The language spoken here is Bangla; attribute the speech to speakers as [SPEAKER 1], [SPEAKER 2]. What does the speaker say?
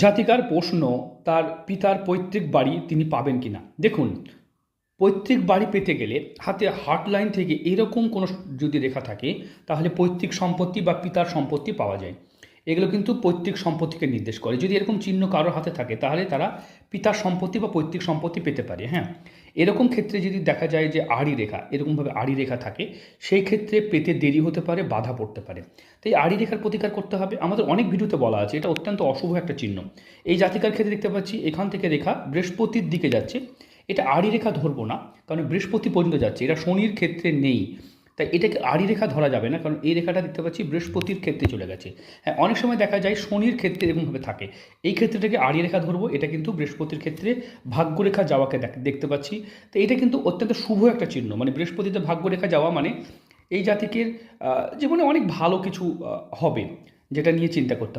[SPEAKER 1] জাতিকার প্রশ্ন, তার পিতার পৈতৃক বাড়ি তিনি পাবেন কিনা। দেখুন, পৈতৃক বাড়ি পেতে গেলে হাতে হার্ট লাইন থেকে এরকম কোনো যদি রেখা থাকে, তাহলে পৈতৃক সম্পত্তি বা পিতার সম্পত্তি পাওয়া যায়। এগুলো কিন্তু পৈতৃক সম্পত্তিকে নির্দেশ করে। যদি এরকম চিহ্ন কারোর হাতে থাকে, তাহলে তারা পিতার সম্পত্তি বা পৈতৃক সম্পত্তি পেতে পারে। হ্যাঁ, এরকম ক্ষেত্রে যদি দেখা যায় যে আড়ি রেখা, এরকমভাবে আড়ি রেখা থাকে, সেই ক্ষেত্রে পেতে দেরি হতে পারে, বাধা পড়তে পারে। তাই আড়ি রেখার প্রতিকার করতে হবে। আমাদের অনেক ভিডিওতে বলা আছে, এটা অত্যন্ত অশুভ একটা চিহ্ন। এই জাতিকার ক্ষেত্রে দেখতে পাচ্ছি এখান থেকে রেখা বৃহস্পতির দিকে যাচ্ছে। এটা আড়ি রেখা ধরবো না, কারণ বৃহস্পতি পর্যন্ত যাচ্ছে, এটা শনির ক্ষেত্রে নেই। তাই এটাকে আড়ি রেখা ধরা যাবে না, কারণ এই রেখাটা দেখতে পাচ্ছি বৃহস্পতির ক্ষেত্রে চলে গেছে। হ্যাঁ, অনেক সময় দেখা যায় শনির ক্ষেত্রে এরকমভাবে থাকে। এই ক্ষেত্রটাকে আড়ি রেখা ধরবো, এটা কিন্তু বৃহস্পতির ক্ষেত্রে ভাগ্যরেখা যাওয়াকে দেখতে পাচ্ছি। তো এটা কিন্তু অত্যন্ত শুভ একটা চিহ্ন, মানে বৃহস্পতিতে ভাগ্যরেখা যাওয়া মানে এই জাতিকের জীবনে অনেক ভালো কিছু হবে, যেটা নিয়ে চিন্তা করতে হবে।